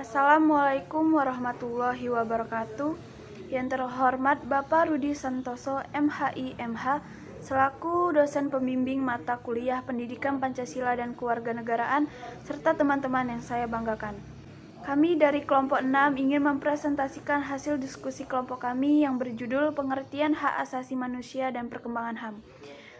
Assalamualaikum warahmatullahi wabarakatuh. Yang terhormat Bapak Rudi Santoso, MHI MH, selaku dosen pembimbing mata kuliah Pendidikan Pancasila dan Kewarganegaraan, serta teman-teman yang saya banggakan. Kami dari kelompok 6 ingin mempresentasikan hasil diskusi kelompok kami yang berjudul Pengertian Hak Asasi Manusia dan Perkembangan HAM.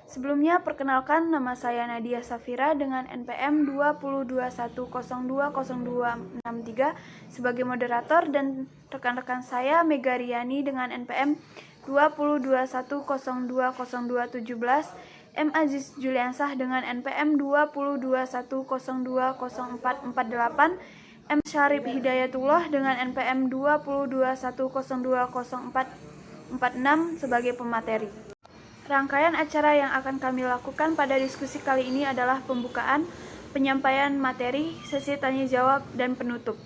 Sebelumnya, perkenalkan, nama saya Nadia Safira dengan NPM 2021020263 sebagai moderator, dan rekan-rekan saya Mega Riani dengan NPM 2021020217, M. Aziz Juliansah dengan NPM 2021020448, M. Syarif Hidayatullah dengan NPM 2021020446 sebagai pemateri. Rangkaian acara yang akan kami lakukan pada diskusi kali ini adalah pembukaan, penyampaian materi, sesi tanya jawab, dan penutup.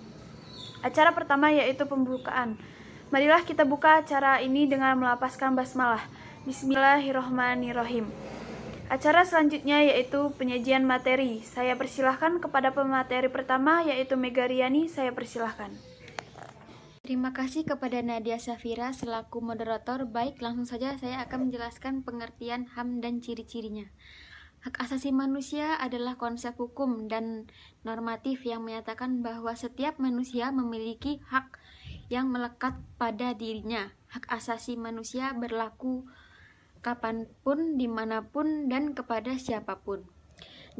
Acara pertama yaitu pembukaan. Marilah kita buka acara ini dengan melapaskan basmalah. Bismillahirrohmanirrohim. Acara selanjutnya yaitu penyajian materi. Saya persilahkan kepada pemateri pertama yaitu Mega Riani. Saya persilahkan. Terima kasih kepada Nadia Safira selaku moderator. Baik, langsung saja saya akan menjelaskan pengertian HAM dan ciri-cirinya. Hak asasi manusia adalah konsep hukum dan normatif yang menyatakan bahwa setiap manusia memiliki hak yang melekat pada dirinya. Hak asasi manusia berlaku kapanpun, dimanapun, dan kepada siapapun.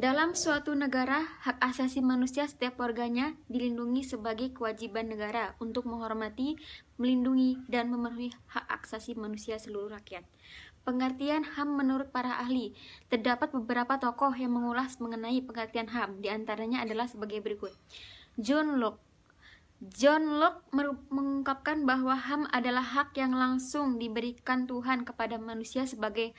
Dalam suatu negara, hak asasi manusia setiap warganya dilindungi sebagai kewajiban negara untuk menghormati, melindungi, dan memenuhi hak asasi manusia seluruh rakyat. Pengertian HAM menurut para ahli, terdapat beberapa tokoh yang mengulas mengenai pengertian HAM, diantaranya adalah sebagai berikut. John Locke mengungkapkan bahwa HAM adalah hak yang langsung diberikan Tuhan kepada manusia sebagai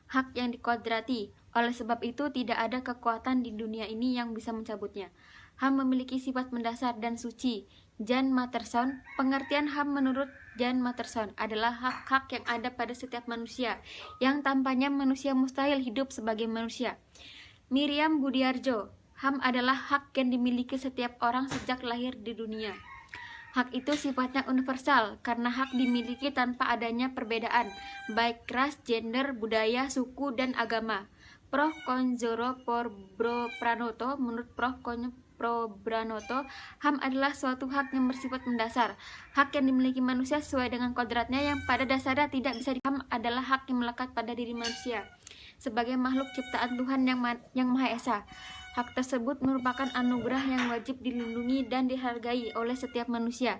hak yang dikodrati. Oleh sebab itu, tidak ada kekuatan di dunia ini yang bisa mencabutnya. HAM memiliki sifat mendasar dan suci. Jan Matterson, pengertian HAM menurut Jan Matterson adalah hak-hak yang ada pada setiap manusia, yang tanpanya manusia mustahil hidup sebagai manusia. Miriam Budiarjo, HAM adalah hak yang dimiliki setiap orang sejak lahir di dunia. Hak itu sifatnya universal karena hak dimiliki tanpa adanya perbedaan, baik ras, gender, budaya, suku, dan agama. Prof. Konjoro Pranoto, menurut Prof. Pranoto, HAM adalah suatu hak yang bersifat mendasar, hak yang dimiliki manusia sesuai dengan kodratnya yang pada dasarnya tidak bisa HAM adalah hak yang melekat pada diri manusia sebagai makhluk ciptaan Tuhan yang Maha Esa. Hak tersebut merupakan anugerah yang wajib dilindungi dan dihargai oleh setiap manusia.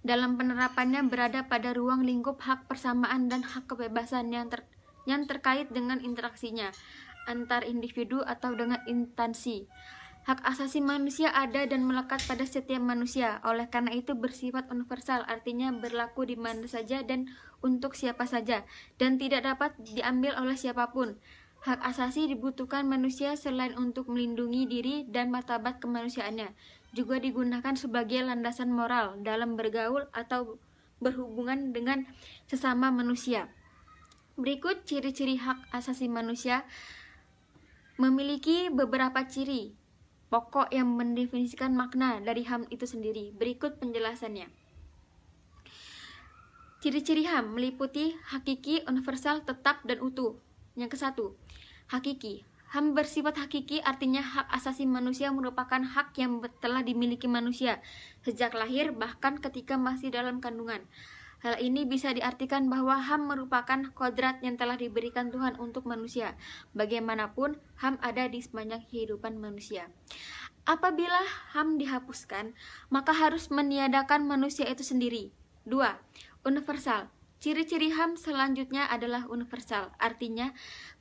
Dalam penerapannya berada pada ruang lingkup hak persamaan dan hak kebebasan yang terkait dengan interaksinya antar individu atau dengan instansi. Hak asasi manusia ada dan melekat pada setiap manusia, oleh karena itu bersifat universal, artinya berlaku di mana saja dan untuk siapa saja, dan tidak dapat diambil oleh siapapun. Hak asasi dibutuhkan manusia selain untuk melindungi diri dan martabat kemanusiaannya, juga digunakan sebagai landasan moral dalam bergaul atau berhubungan dengan sesama manusia. Berikut ciri-ciri hak asasi manusia. Memiliki beberapa ciri pokok yang mendefinisikan makna dari HAM itu sendiri. Berikut penjelasannya. Ciri-ciri HAM meliputi hakiki, universal, tetap, dan utuh. Yang ke-1, hakiki. HAM bersifat hakiki, artinya hak asasi manusia merupakan hak yang telah dimiliki manusia sejak lahir, bahkan ketika masih dalam kandungan. Hal ini bisa diartikan bahwa HAM merupakan kodrat yang telah diberikan Tuhan untuk manusia. Bagaimanapun, HAM ada di sepanjang kehidupan manusia. Apabila HAM dihapuskan, maka harus meniadakan manusia itu sendiri. 2. Universal. Ciri-ciri HAM selanjutnya adalah universal, artinya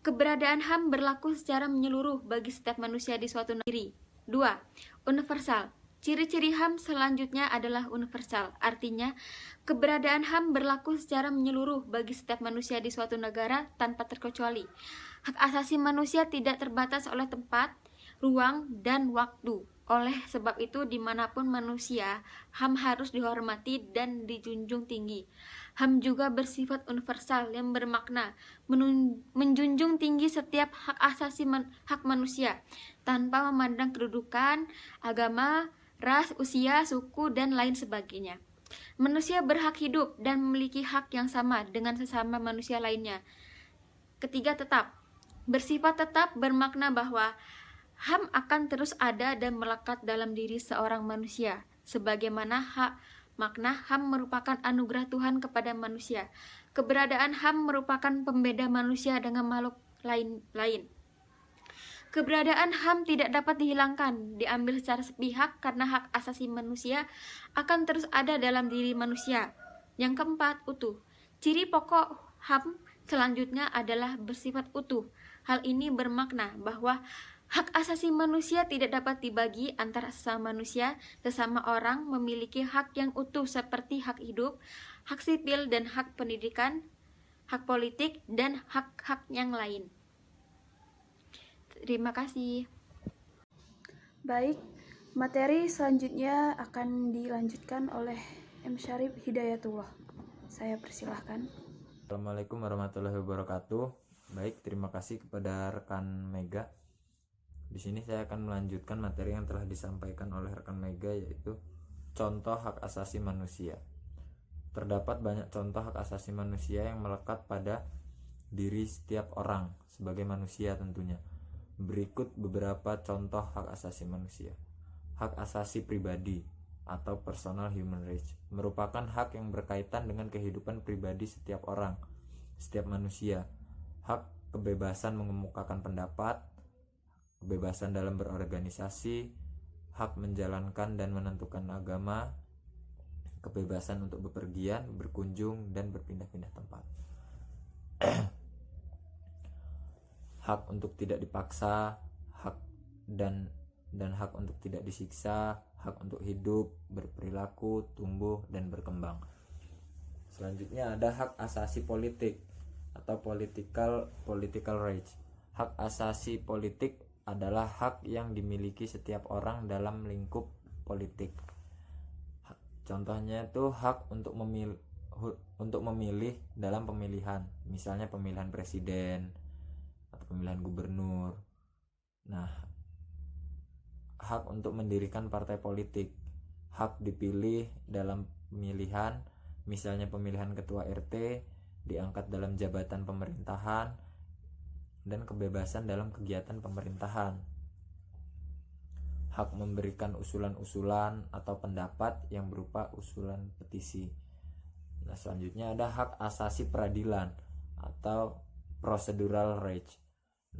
keberadaan HAM berlaku secara menyeluruh bagi setiap manusia di suatu negeri. 2. Universal. Ciri-ciri HAM selanjutnya adalah universal, artinya keberadaan HAM berlaku secara menyeluruh bagi setiap manusia di suatu negara tanpa terkecuali. Hak asasi manusia tidak terbatas oleh tempat, ruang, dan waktu. Oleh sebab itu, dimanapun manusia, HAM harus dihormati dan dijunjung tinggi. HAM juga bersifat universal yang bermakna menjunjung tinggi setiap hak asasi hak manusia tanpa memandang kedudukan, agama, ras, usia, suku, dan lain sebagainya. Manusia berhak hidup dan memiliki hak yang sama dengan sesama manusia lainnya. Ketiga, tetap. Bersifat tetap bermakna bahwa HAM akan terus ada dan melekat dalam diri seorang manusia. Sebagaimana makna HAM merupakan anugerah Tuhan kepada manusia. Keberadaan HAM merupakan pembeda manusia dengan makhluk lain. Keberadaan HAM tidak dapat dihilangkan, diambil secara sepihak karena hak asasi manusia akan terus ada dalam diri manusia. Yang keempat, utuh. Ciri pokok HAM selanjutnya adalah bersifat utuh. Hal ini bermakna bahwa hak asasi manusia tidak dapat dibagi antara sesama manusia. Sesama orang memiliki hak yang utuh seperti hak hidup, hak sipil dan hak pendidikan, hak politik, dan hak-hak yang lain. Terima kasih. Baik, materi selanjutnya akan dilanjutkan oleh M. Syarif Hidayatullah. Saya persilahkan. Assalamualaikum warahmatullahi wabarakatuh. Baik, terima kasih kepada rekan Mega. Di sini saya akan melanjutkan materi yang telah disampaikan oleh rekan Mega, yaitu contoh hak asasi manusia. Terdapat banyak contoh hak asasi manusia yang melekat pada diri setiap orang sebagai manusia tentunya. Berikut beberapa contoh hak asasi manusia. Hak asasi pribadi atau personal human rights merupakan hak yang berkaitan dengan kehidupan pribadi setiap orang, setiap manusia. Hak kebebasan mengemukakan pendapat, kebebasan dalam berorganisasi, hak menjalankan dan menentukan agama, kebebasan untuk bepergian, berkunjung, dan berpindah-pindah tempat. Hak untuk tidak dipaksa, hak dan hak untuk tidak disiksa, hak untuk hidup, berperilaku, tumbuh, dan berkembang. Selanjutnya ada hak asasi politik atau political rights. Hak asasi politik adalah hak yang dimiliki setiap orang dalam lingkup politik. Contohnya itu hak untuk memilih dalam pemilihan, misalnya pemilihan presiden atau pemilihan gubernur. Nah, hak untuk mendirikan partai politik, hak dipilih dalam pemilihan, misalnya pemilihan ketua RT, diangkat dalam jabatan pemerintahan, dan kebebasan dalam kegiatan pemerintahan. Hak memberikan usulan-usulan atau pendapat yang berupa usulan petisi. Nah, selanjutnya ada hak asasi peradilan atau procedural rights.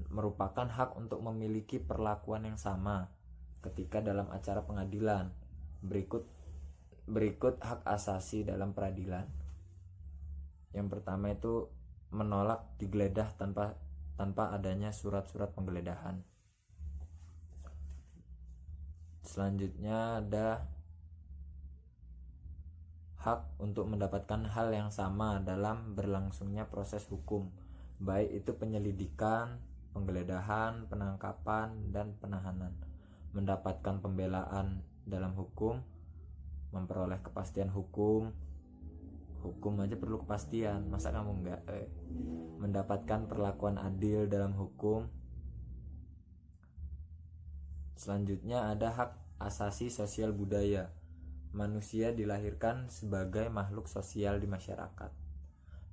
Merupakan hak untuk memiliki perlakuan yang sama ketika dalam acara pengadilan. Berikut hak asasi dalam peradilan. Yang pertama itu menolak digeledah tanpa adanya surat-surat penggeledahan. Selanjutnya ada hak untuk mendapatkan hal yang sama dalam berlangsungnya proses hukum, baik itu penyelidikan, penggeledahan, penangkapan, dan penahanan. Mendapatkan pembelaan dalam hukum, memperoleh kepastian hukum aja perlu kepastian, masa kamu enggak? Mendapatkan perlakuan adil dalam hukum. Selanjutnya ada hak asasi sosial budaya. Manusia dilahirkan sebagai makhluk sosial di masyarakat.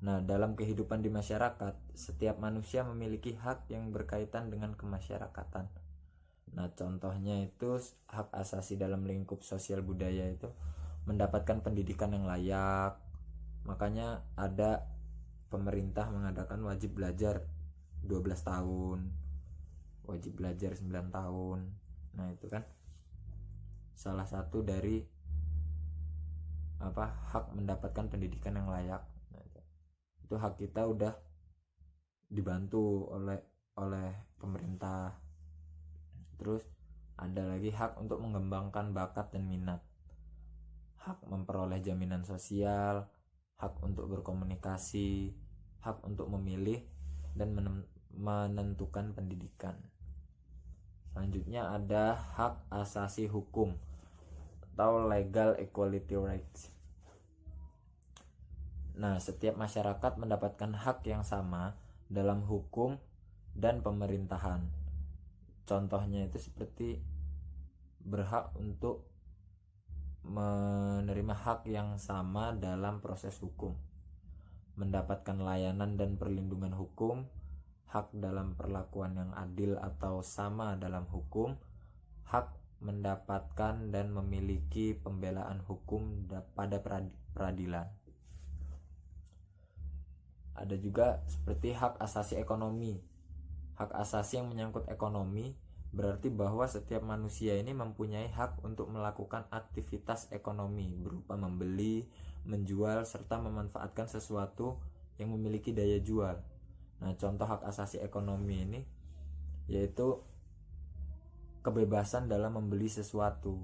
Nah, dalam kehidupan di masyarakat, setiap manusia memiliki hak yang berkaitan dengan kemasyarakatan. Nah, contohnya itu hak asasi dalam lingkup sosial budaya itu mendapatkan pendidikan yang layak. Makanya ada pemerintah mengadakan wajib belajar 12 tahun, wajib belajar 9 tahun. Nah, itu kan salah satu dari hak mendapatkan pendidikan yang layak. Nah, itu hak kita udah dibantu oleh pemerintah. Terus ada lagi hak untuk mengembangkan bakat dan minat, hak memperoleh jaminan sosial, hak untuk berkomunikasi, hak untuk memilih dan menentukan pendidikan. Selanjutnya ada hak asasi hukum atau legal equality rights. Nah, setiap masyarakat mendapatkan hak yang sama dalam hukum dan pemerintahan. Contohnya itu seperti berhak untuk menerima hak yang sama dalam proses hukum, mendapatkan layanan dan perlindungan hukum, hak dalam perlakuan yang adil atau sama dalam hukum, hak mendapatkan dan memiliki pembelaan hukum pada peradilan. Ada juga seperti hak asasi ekonomi. Hak asasi yang menyangkut ekonomi berarti bahwa setiap manusia ini mempunyai hak untuk melakukan aktivitas ekonomi berupa membeli, menjual, serta memanfaatkan sesuatu yang memiliki daya jual. Nah, contoh hak asasi ekonomi ini yaitu kebebasan dalam membeli sesuatu,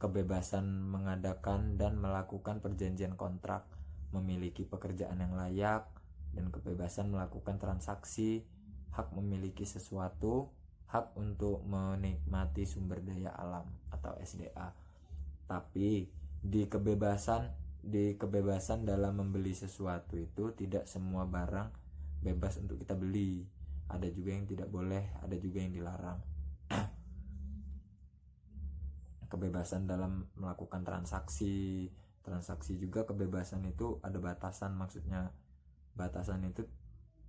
kebebasan mengadakan dan melakukan perjanjian kontrak, memiliki pekerjaan yang layak, dan kebebasan melakukan transaksi, hak memiliki sesuatu, hak untuk menikmati sumber daya alam atau SDA. Tapi di kebebasan dalam membeli sesuatu itu tidak semua barang bebas untuk kita beli. Ada juga yang tidak boleh, ada juga yang dilarang. Kebebasan dalam melakukan transaksi juga kebebasan itu ada batasan, maksudnya batasan itu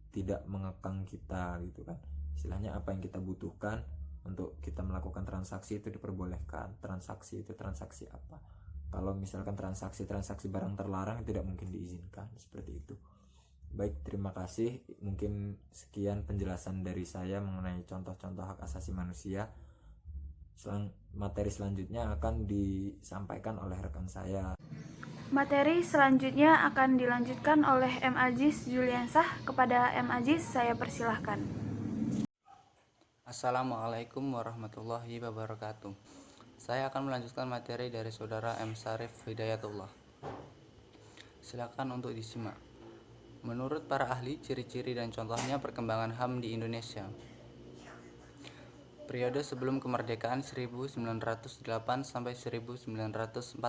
tidak mengekang kita gitu kan. Istilahnya apa yang kita butuhkan untuk kita melakukan transaksi itu diperbolehkan. Transaksi itu transaksi apa? Kalau misalkan transaksi barang terlarang tidak mungkin diizinkan, seperti itu. Baik, terima kasih. Mungkin sekian penjelasan dari saya mengenai contoh-contoh hak asasi manusia. Materi selanjutnya akan disampaikan oleh rekan saya. Materi selanjutnya akan dilanjutkan oleh M. Aziz Juliansah. Kepada M. Aziz saya persilahkan. Assalamualaikum warahmatullahi wabarakatuh. Saya akan melanjutkan materi dari saudara M. Sarif Hidayatullah. Silakan untuk disimak. Menurut para ahli, ciri-ciri dan contohnya perkembangan HAM di Indonesia. Periode sebelum kemerdekaan 1908 sampai 1945.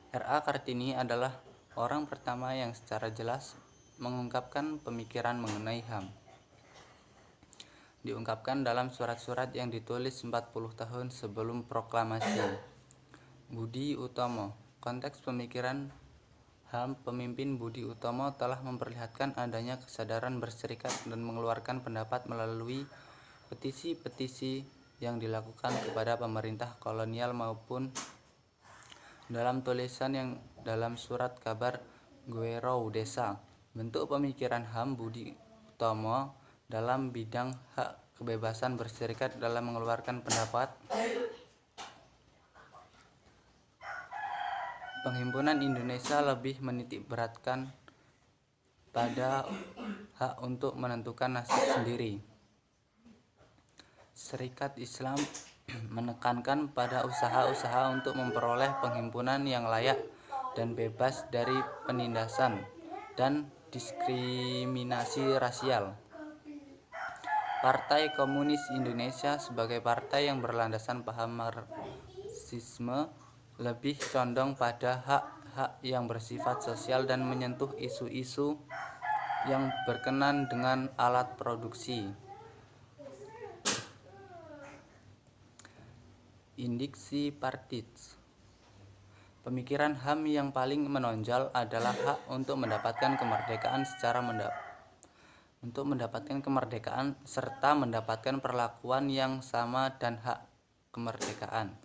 R.A. Kartini adalah orang pertama yang secara jelas mengungkapkan pemikiran mengenai HAM. Diungkapkan dalam surat-surat yang ditulis 40 tahun sebelum proklamasi. Budi Utomo. Konteks pemikiran HAM pemimpin Budi Utomo telah memperlihatkan adanya kesadaran berserikat dan mengeluarkan pendapat melalui petisi-petisi yang dilakukan kepada pemerintah kolonial maupun dalam tulisan yang dalam surat kabar Guerau Desa. Bentuk pemikiran HAM Budi Utomo dalam bidang hak kebebasan berserikat dalam mengeluarkan pendapat. Penghimpunan Indonesia lebih menitik beratkan pada hak untuk menentukan nasib sendiri. Serikat Islam menekankan pada usaha-usaha untuk memperoleh penghimpunan yang layak dan bebas dari penindasan dan diskriminasi rasial. Partai Komunis Indonesia sebagai partai yang berlandasan paham Marxisme lebih condong pada hak-hak yang bersifat sosial dan menyentuh isu-isu yang berkenan dengan alat produksi. Indiksi Partits. Pemikiran HAM yang paling menonjol adalah hak untuk mendapatkan kemerdekaan serta mendapatkan perlakuan yang sama dan hak kemerdekaan.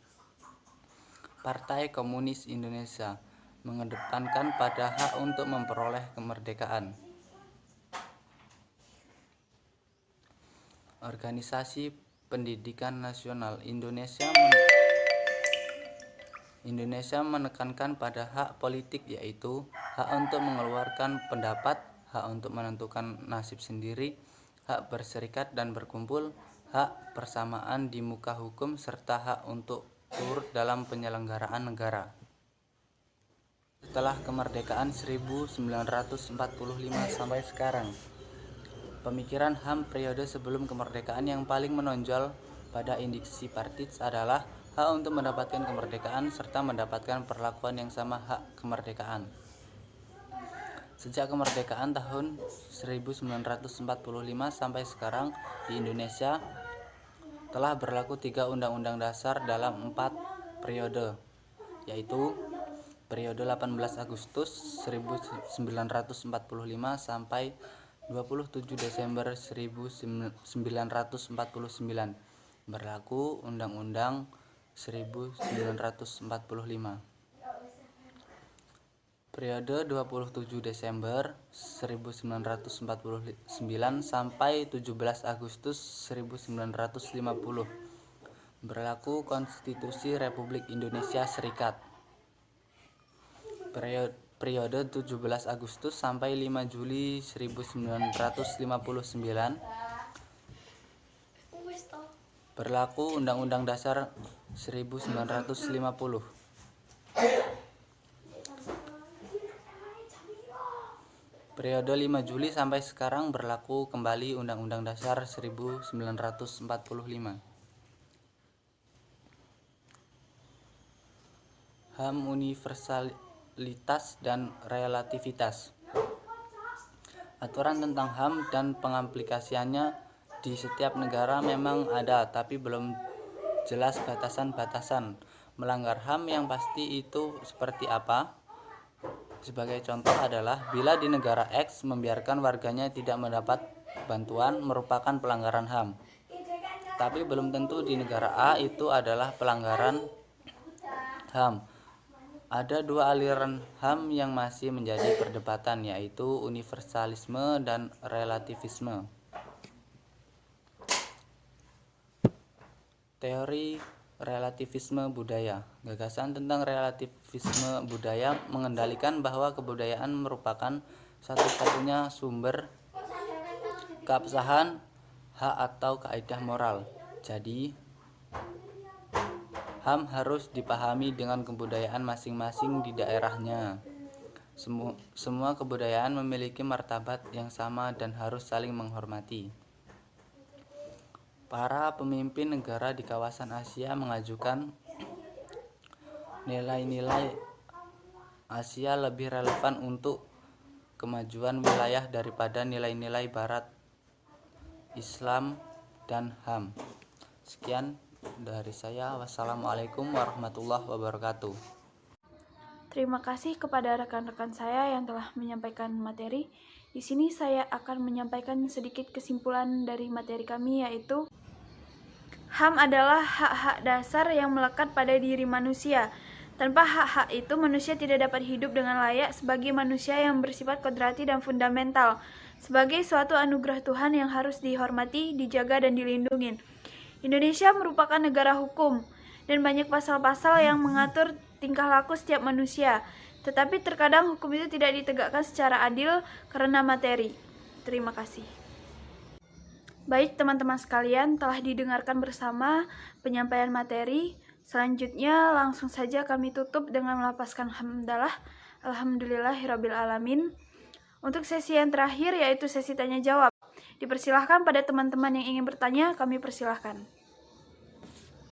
Partai Komunis Indonesia mengedepankan pada hak untuk memperoleh kemerdekaan. Organisasi Pendidikan Nasional Indonesia menekankan pada hak politik, yaitu hak untuk mengeluarkan pendapat, hak untuk menentukan nasib sendiri, hak berserikat dan berkumpul, hak persamaan di muka hukum, serta hak untuk turut dalam penyelenggaraan negara. Setelah kemerdekaan 1945 sampai sekarang, pemikiran HAM periode sebelum kemerdekaan yang paling menonjol pada Indiksi Partits adalah hak untuk mendapatkan kemerdekaan serta mendapatkan perlakuan yang sama hak kemerdekaan. Sejak kemerdekaan tahun 1945 sampai sekarang di Indonesia telah berlaku 3 undang-undang dasar dalam 4 periode, yaitu periode 18 Agustus 1945 sampai 27 Desember 1949. Berlaku Undang-Undang 1945. Periode 27 Desember 1949 sampai 17 Agustus 1950. Berlaku Konstitusi Republik Indonesia Serikat. Periode 17 Agustus sampai 5 Juli 1959. Berlaku Undang-Undang Dasar 1950. Periode 5 Juli sampai sekarang berlaku kembali Undang-Undang Dasar 1945. HAM universalitas dan relativitas. Aturan tentang HAM dan pengaplikasiannya di setiap negara memang ada, tapi belum jelas batasan-batasan. Melanggar HAM yang pasti itu seperti apa? Sebagai contoh adalah bila di negara X membiarkan warganya tidak mendapat bantuan merupakan pelanggaran HAM. Tapi belum tentu di negara A itu adalah pelanggaran HAM. Ada dua aliran HAM yang masih menjadi perdebatan, yaitu universalisme dan relativisme. Teori relativisme budaya. Gagasan tentang relativisme budaya mengendalikan bahwa kebudayaan merupakan satu-satunya sumber keabsahan, hak atau kaidah moral. Jadi, HAM harus dipahami dengan kebudayaan masing-masing di daerahnya. Semua kebudayaan memiliki martabat yang sama dan harus saling menghormati. Para pemimpin negara di kawasan Asia mengajukan nilai-nilai Asia lebih relevan untuk kemajuan wilayah daripada nilai-nilai Barat, Islam, dan HAM. Sekian dari saya. Wassalamualaikum warahmatullahi wabarakatuh. Terima kasih kepada rekan-rekan saya yang telah menyampaikan materi. Di sini saya akan menyampaikan sedikit kesimpulan dari materi kami, yaitu HAM adalah hak-hak dasar yang melekat pada diri manusia. Tanpa hak-hak itu, manusia tidak dapat hidup dengan layak sebagai manusia yang bersifat kodrati dan fundamental, sebagai suatu anugerah Tuhan yang harus dihormati, dijaga, dan dilindungi. Indonesia merupakan negara hukum, dan banyak pasal-pasal yang mengatur tingkah laku setiap manusia. Tetapi terkadang hukum itu tidak ditegakkan secara adil karena materi. Terima kasih. Baik teman-teman sekalian, telah didengarkan bersama penyampaian materi. Selanjutnya langsung saja kami tutup dengan melapaskan hamdalah. Alhamdulillahirabbil alamin. Untuk sesi yang terakhir yaitu sesi tanya jawab. Dipersilahkan pada teman-teman yang ingin bertanya, kami persilahkan.